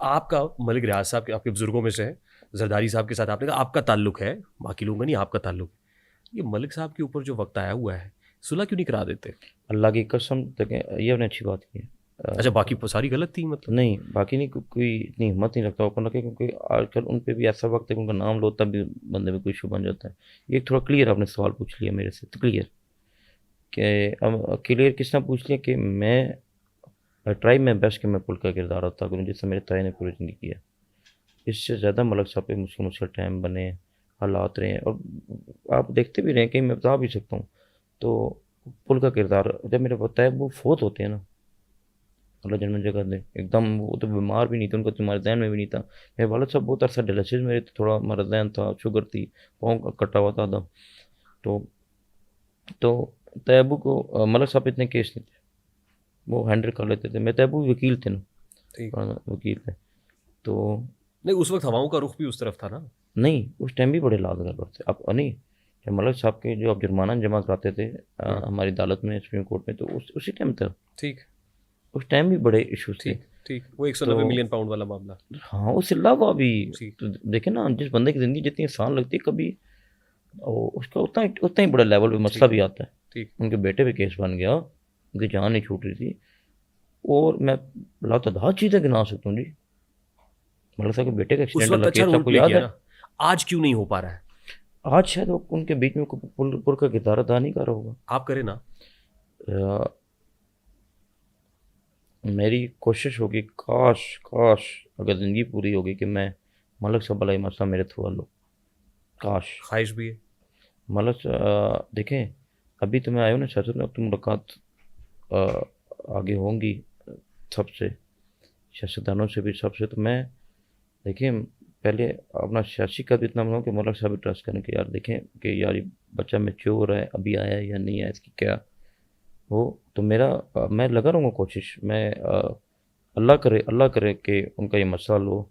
آپ کا ملک ریاض صاحب کے آپ کے بزرگوں میں سے ہے، زرداری صاحب کے ساتھ آپ نے کہا آپ کا تعلق ہے، باقی لوگوں کا نہیں، آپ کا تعلق ہے. یہ ملک صاحب کے اوپر جو وقت آیا ہوا ہے، صلح کیوں نہیں کرا دیتے؟ اللہ کی قسم دیکھیں یہ آپ نے اچھی بات کی ہے. اچھا باقی ساری غلط تھی مطلب؟ نہیں باقی نہیں، کوئی اتنی ہمت نہیں رکھتا اوپن رکھے، کیونکہ آج کل ان پہ بھی ایسا وقت ہے کہ ان کا نام لو تب بھی بندے میں کوئی ایشو بن جاتا ہے. یہ تھوڑا کلیئر آپ نے سوال پوچھ لیا میرے سے، تو کلیئر کہ کلیئر کس نے پوچھ لیا کہ میں ٹرائی میں بیسٹ کہ میں پل کا کردار ادا کروں جس سے میرے تائے نے پوری زندگی کیا. اس سے زیادہ ملک صاحب پہ مشکل ٹائم بنے، حالات رہے ہیں، اور آپ دیکھتے بھی رہے کہ میں بتا بھی سکتا ہوں. تو پل کا کردار جب میرے بتایا وہ فوت ہوتے ہیں نا، اللہ جنم جگہ دے، ایک دم وہ تو بیمار بھی نہیں تھے، ان کا تمہارے ذہن میں بھی نہیں تھا. میرے والد صاحب بہت عرصہ ڈائلسس میں تھے، تھوڑا ہمارا ذہن تھا، شوگر تھی، پاؤں کا کٹا ہوا تھا. تو طیبو کو ملک صاحب اتنے کیس نہیں تھے، وہ ہینڈل کر لیتے تھے. میرے طیبو وکیل تھے نا، وکیل تھے. تو نہیں اس وقت ہواؤں کا رخ بھی اس طرف تھا نا. نہیں اس ٹائم بھی بڑے لاد گھر تھے. اب نہیں جب ملک صاحب کے جو اب جرمانہ جمع کراتے تھے ہماری عدالت میں، سپریم کورٹ میں، تو اسی ٹائم تھا. ٹھیک، اس ٹائم بھی بڑے ایشوز تھے. ٹھیک وہ 190 ملین پاؤنڈ والا معاملہ. ہاں اس سے علاوہ بھی دیکھیں نا، جس بندے کی زندگی جتنی آسان لگتی ہے کبھی اس کا اتنا ہی بڑا لیول پہ مسئلہ بھی آتا ہے. ان کے بیٹے پہ کیس بن گیا، ان کی جان نہیں چھوٹ رہی تھی، اور میں لاتعداد چیزیں گنا سکتا ہوں جی. ملک صاحب کے بیٹے کا ایکسیڈنٹ والا کیس آپ کو یاد ہے؟ آج کیوں نہیں ہو پا رہا ہے؟ آج شاید وہ ان کے بیچ میں پل کا کردار ادا نہیں کر رہا ہوگا. آپ کریں نا. میری کوشش ہوگی کاش اگر زندگی پوری ہوگی کہ میں ملک صاحب علیہ مسئلہ میرے تھرو حل ہو. کاش، خواہش بھی ہے. ملک دیکھیں ابھی تو میں آیا ہوں نا سیاست میں، اب تو ملاقات آگے ہوں گی سب سے، سیاستدانوں سے بھی، سب سے. تو میں دیکھیں پہلے اپنا سیاسی کا بھی اتنا بناؤں کہ ملک صاحب بھی ٹرسٹ کریں کہ یار دیکھیں کہ یار یہ بچہ میچور ہے، ابھی آیا ہے یا نہیں ہے، اس کی کیا وہ. تو میں لگا رہوں گا کوشش، میں اللہ کرے کہ ان کا یہ مسئلہ لو.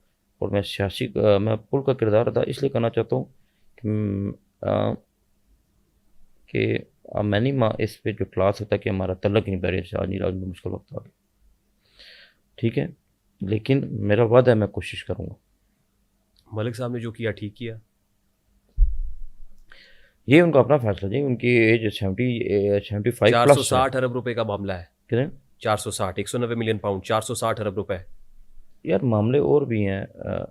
اور میں پل کا کردار ادا اس لیے کرنا چاہتا ہوں کہ میں نہیں اس پہ جو کلاس ہوتا ہے کہ ہمارا تعلق نہیں پہلے سے، آج نہیں راج میں مشکل وقت آ گیا، ٹھیک ہے، لیکن میرا وعدہ ہے میں کوشش کروں گا. ملک صاحب نے جو کیا ٹھیک کیا، یہ ان کا اپنا فیصلہ جی. ان کی ایج 75 پلس. 460 ارب روپے کا معاملہ ہے. کتنے؟ 460، 190 ملین پاؤنڈ، 460 ارب روپے. یار معاملے اور بھی ہیں،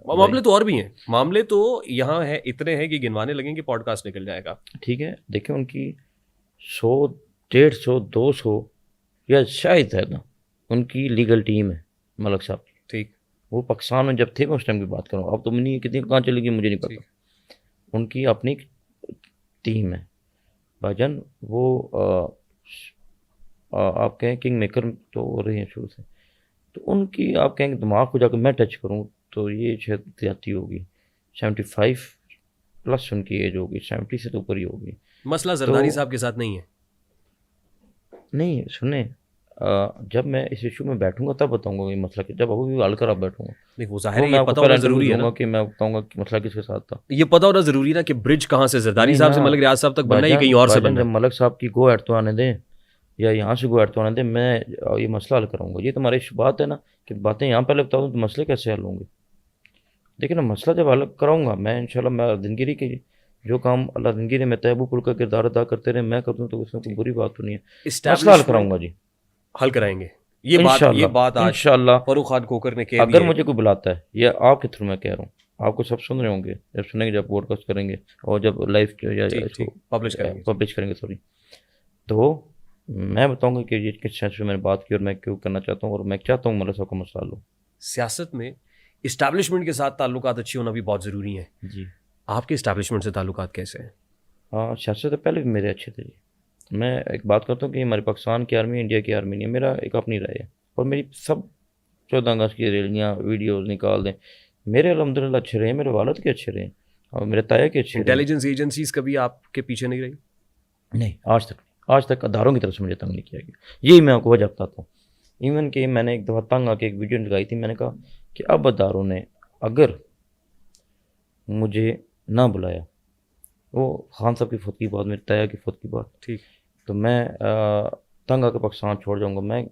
معاملے تو اور بھی ہیں، معاملے تو یہاں ہیں، اتنے ہیں کہ گنوانے لگیں کہ پوڈ کاسٹ نکل جائے گا. ٹھیک ہے، دیکھیں ان کی 100 150 200 یا شاید ہے نا ان کی لیگل ٹیم ہے ملک صاحب کی. ٹھیک، وہ پاکستان میں جب تھے میں اس ٹائم کی بات کروں، اب تو نہیں کتنی کہاں چلے گی مجھے نہیں پتا. ان کی اپنی ٹیم ہے بھائی جان. وہ آپ کہیں کنگ میکر تو ہو رہے ہیں شروع سے، تو ان کی آپ کہیں دماغ کو جا کے میں ٹچ کروں تو یہ شاید زیادتی ہوگی. 75 پلس ان کی ایج ہوگی، 70 سے تو اوپر ہی ہوگی. مسئلہ زرداری صاحب کے ساتھ نہیں ہے. نہیں سنیں، جب میں اس ایشو میں بیٹھوں گا تب بتاؤں گا یہ مسئلہ کہ جب ابھی بھی حل کر آپ بیٹھوں گا. نہیں وہ ظاہر ہے، یہ پتہ ہونا ضروری ہے نا کہ میں بتاؤں گا کہ مسئلہ کس کے ساتھ تھا. یہ پتہ ہونا ضروری ہے نا کہ برج کہاں سے زرداری صاحب سے ملک ریاض صاحب تک بننا ہے یا کہیں اور سے بننا ہے. جب ملک صاحب کی گو ایٹ تو آنے دیں یا یہاں سے گو ایٹ تو آنے دیں، میں یہ مسئلہ حل کراؤں گا. یہ تمہاری بات ہے نا کہ باتیں یہاں پہلے بتا دوں تو مسئلے کیسے حل ہوں گے. لیکن مسئلہ جب حل کراؤں گا میں انشاءاللہ، میں زندگی کی جو کام اللہ زندگی نے میں طیبو پل کا کردار ادا کرتے رہے میں کر دوں تو اس میں کوئی بری بات تو نہیں ہے. مسئلہ حل کراؤں گا جی، حل کرائیں گے. یہ بات آج انشاءاللہ فاروق خان کھوکر نے کہہ دی. اگر مجھے کوئی بلاتا ہے، یہ آپ کے تھرو میں کہہ رہا ہوں، آپ کو سب سن رہے ہوں گے جب سنیں گے، جب پوڈ کاسٹ کریں گے اور جب لائیو پبلش کریں گے سوری، تو میں بتاؤں گا کہ یہ کس سینس میں نے بات کی اور میں کیوں کرنا چاہتا ہوں، اور میں چاہتا ہوں ملک صاحب کا مسئلہ لو. سیاست میں اسٹیبلشمنٹ کے ساتھ تعلقات اچھے ہونا بھی بہت ضروری ہے. جی آپ کے اسٹیبلشمنٹ سے تعلقات کیسے ہیں؟ ہاں سیاست سے پہلے بھی میرے اچھے تھے جی. میں ایک بات کرتا ہوں کہ ہماری پاکستان کی آرمی انڈیا کی آرمی نہیں ہے، میرا ایک اپنی رائے ہے. اور میری سب 14 اگست کی ریلیاں ویڈیوز نکال دیں، میرے الحمدللہ اچھے رہے، میرے والد کے اچھے رہے اور میرے تایا کے اچھے رہے. انٹیلیجنس ایجنسیز کبھی آپ کے پیچھے نہیں رہی؟ نہیں آج تک اداروں کی طرف سے مجھے تنگ نہیں کیا گیا. یہی میں آپ کو وجہ بتاتا ہوں. ایون کہ میں نے ایک دفعہ تنگ آ کے ایک ویڈیو لگائی تھی، میں نے کہا کہ اب اداروں نے اگر مجھے نہ بلایا، وہ خان صاحب کی فوت کی بات، میرے تایا کی فوت کی بات، ٹھیک، تو میں تنگ آ کے پاکستان چھوڑ جاؤں گا. میں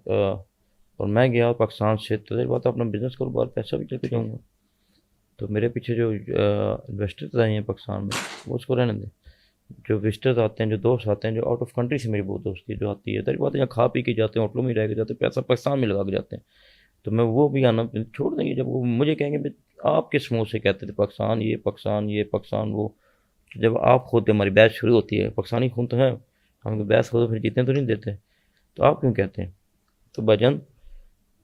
اور میں گیا پاکستان سے، تو ظاہر بات اپنا بزنس کروں، باہر پیسہ بھی لے کے جاؤں گا. تو میرے پیچھے جو انویسٹرز آئے ہیں پاکستان میں، وہ اس کو رہنے دیں. جو وزٹرز آتے ہیں، جو دوست آتے ہیں، جو آؤٹ آف کنٹری سے میری بہت دوستی جو آتی ہے، ظاہر بات ہے یہاں کھا پی کے جاتے ہیں، ہوٹلوں میں رہ کے جاتے ہیں، پیسہ پاکستان میں لگا کے جاتے ہیں. تو میں وہ بھی آنا چھوڑ دیں گے. جب وہ مجھے کہیں گے آپ کس منہ سے کہتے تھے پاکستان یہ، پاکستان یہ، پاکستان وہ، جب آپ خود ہماری بحث شروع ہوتی ہے، پاکستانی خون تو ہے، ہم بحث خود پھر جیتنے تو نہیں دیتے، تو آپ کیوں کہتے ہیں؟ تو بھجن،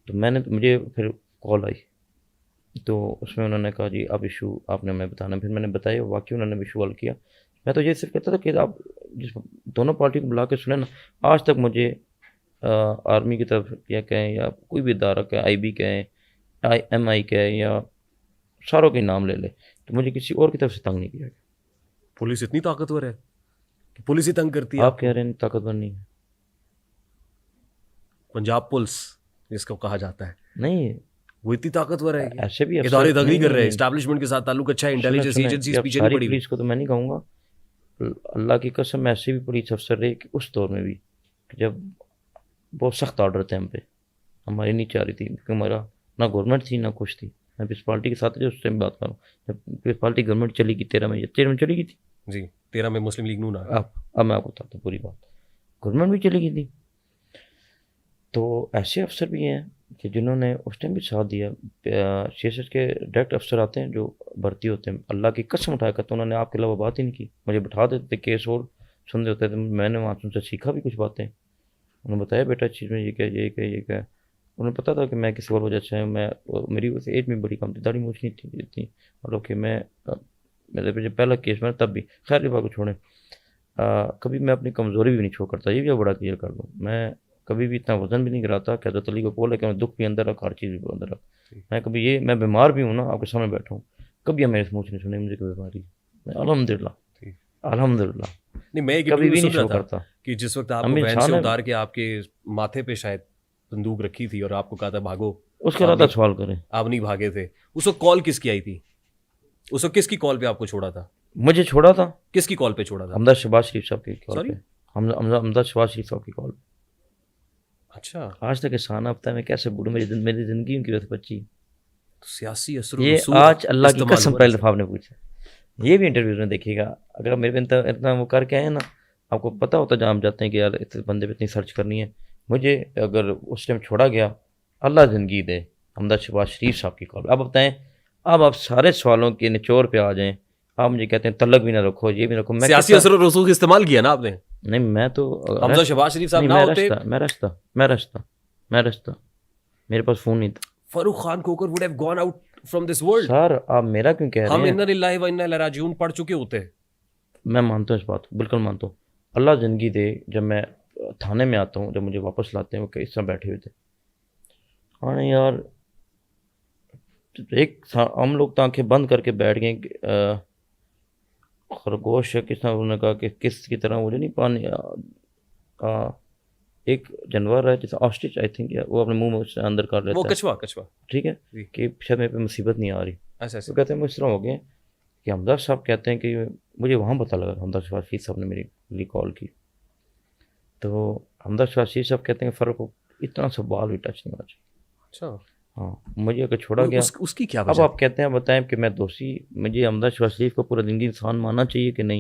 تو میں نے مجھے پھر کال آئی، تو اس میں انہوں نے کہا جی آپ ایشو آپ نے ہمیں بتانا. پھر میں نے بتایا، واقعی انہوں نے ایشو حل کیا. میں تو یہ صرف کہتا تھا کہ آپ جس دونوں پارٹی کو بلا کے سنیں نا. آج تک مجھے آرمی کی طرف یا کہیں یا کوئی بھی ادارہ کہیں، آئی بی کہیں، ایم آئی کہیں، یا ساروں کے نام لے لے، تو مجھے کسی اور کی طرف سے تنگ نہیں کیا گیا. پولیس اتنی طاقتور ہے کہ پولیس ہی تنگ کرتی ہے آپ کہہ رہے ہیں طاقتور نہیں ہے؟ پنجاب پولیس جس کو کہا جاتا ہے، نہیں، وہ اتنی طاقتور ہے کہ ایسے بھی ادارے دنگ نہیں کر رہے، نہیں، اسٹیبلشمنٹ کے ساتھ تعلق اچھا ہے، انٹیلیجنس سنیں، ایجنسیز اب پیچھے نہیں ساری پڑی ہوئی. پولیس کو تو میں نہیں کہوں گا، اللہ کی قسم ایسے بھی پولیس افسر رہے کہ اس دور میں بھی جب بہت سخت آرڈر تھے ہم پہ، ہماری نہیں چاہ رہی تھی، کیونکہ ہمارا نہ گورنمنٹ تھی نہ کچھ تھی. میں پیس پارٹی کے ساتھ جو اس سے بات کروں، جب پیس پارٹی گورنمنٹ چلی گئی 13 میں چلی گئی تھی. جی 13 میں مسلم لیگ نون آ گئی. اب میں آپ کو بتاتا ہوں پوری بات. گورنمنٹ بھی چلی گئی تھی. تو ایسے افسر بھی ہیں کہ جنہوں نے اس ٹائم بھی ساتھ دیا. سیاست کے ڈائریکٹ افسر آتے ہیں جو بھرتی ہوتے ہیں، اللہ کی قسم اٹھایا کرتے ہیں، انہوں نے آپ کے علاوہ بات ہی نہیں کی. مجھے بٹھا دیتے تھے، کیس اور سن رہے ہوتے تھے، میں نے وہاں ان سے سیکھا بھی کچھ باتیں. انہوں نے بتایا بیٹا چیز میں یہ کیا، یہ کیا، یہ کیا. انہیں پتا تھا کہ میں کسی اور وجہ سے، میں میری وجہ سے ایج میں بڑی کم تھی، داڑھی مونچھ نہیں تھی، اور کہ میں میرے پہ جو پہلا کیس میں تب بھی خیر یہ بات کو چھوڑیں. کبھی میں اپنی کمزوری بھی نہیں چھوڑ کرتا، یہ بھی بڑا کلیئر کر دوں. میں کبھی بھی اتنا وزن بھی نہیں کراتا کہ حضرت علی کو بول ہے کہ میں دکھ بھی اندر رکھ، ہر چیز بھی اندر رکھ. میں کبھی یہ میں بیمار بھی ہوں نا، آپ کے سامنے بیٹھا ہوں، کبھی میرے منہ سے نہیں سنے مجھے کوئی بیماری. الحمد للہ نہیں، میں ایک کبھی بھی سن نہیں رہا شو تھا کرتا. کہ جس وقت آپ کو ہم وین سے انسان ہیں. اتار کے آپ کے ماتھے پہ شاید بندوق رکھی تھی اور آپ کو کہا تھا بھاگو، اس کے بعد سوال کریں. آپ نہیں بھاگے تھے. اس وقت کال کس کی آئی تھی؟ اس وقت کس کی کال پہ آپ کو چھوڑا تھا؟ مجھے چھوڑا تھا کس کی کال پہ چھوڑا تھا؟ حمزہ شہباز شریف صاحب کی کال Sorry؟ پہ. حمزہ شہباز شریف صاحب کی کال پہ. اچھا، آج تک احسان ہفتہ میں کیسے بولوں، میری زندگی ان کی وجہ سے بچی. سیاسی اثر و یہ رسوخ آج اللہ کی استعمال قسم ہوا پہلے ہے. دفعہ آپ نے پوچھا. یہ بھی انٹرویوز میں دیکھیے گا، اگر آپ میرے پہ اتنا وہ کر کے آئے نا، آپ کو پتہ ہوتا جہاں ہم جاتے ہیں کہ یار اس بندے پہ اتنی سرچ کرنی ہے. مجھے اگر اس ٹائم چھوڑا گیا، اللہ زندگی دے، حمزہ شہباز شریف صاحب کی کال. اب بتائیں، اب آپ سارے سوالوں کے نچوڑ پہ آ جائیں. آپ مجھے کہتے ہیں تلق بھی نہ رکھو، یہ بھی نہ رکھو. میں سیاسی اثر و رسوخ استعمال کیا نا آپ نے. نہیں، میں تو حمزہ شہباز شریف صاحب نہیں، نہ ہوتے، میں رشتہ میرے پاس فون نہیں تھا. فاروق Khan Khokhar would have gone out from this world. سر آپ میرا کیوں کہہ ہم رہے انا ہیں؟ للہ و انا الیہ راجعون پڑھ چکے ہوتے. میں مانتا ہوں اس بات کو، بالکل مانتا ہوں. اللہ زندگی دے، جب میں تھانے میں آتا ہوں، جب مجھے واپس لاتے ہیں، وہ اس طرح بیٹھے ہوئے تھے. ہاں یار، ایک ہم لوگ تو آنکھیں بند کر کے بیٹھ گئے. خرگوش ہے کس طرح، انہوں نے کہا کہ کس کی طرح مجھے نہیں پانی. ایک جانور ہے جیسے آسٹرچ آئی تھنک، وہ اپنے منہ میں اندر کر لیتا وہ ہے، کچھوا ٹھیک ہے، جی. کہ شاید میرے پہ مصیبت نہیں آ رہی. ایسا تو کہتے ہیں وہ اس طرح ہو گئے کہ حمزہ صاحب کہتے ہیں کہ مجھے وہاں پتہ لگا، حمزہ شہباز شریف صاحب نے میری کال کی. تو حمزہ شہباز شریف صاحب کہتے ہیں کہ فرق اتنا سا بال بھی ٹچ نہیں ہونا چاہیے. اچھا، ہاں، مجھے اگر چھوڑا گیا. اس کی کیا اب وجہ؟ آپ کہتے ہیں بتائیں کہ میں دوشی، مجھے حمزہ شہباز شریف کو پورا زندگی انسان ماننا چاہیے کہ نہیں؟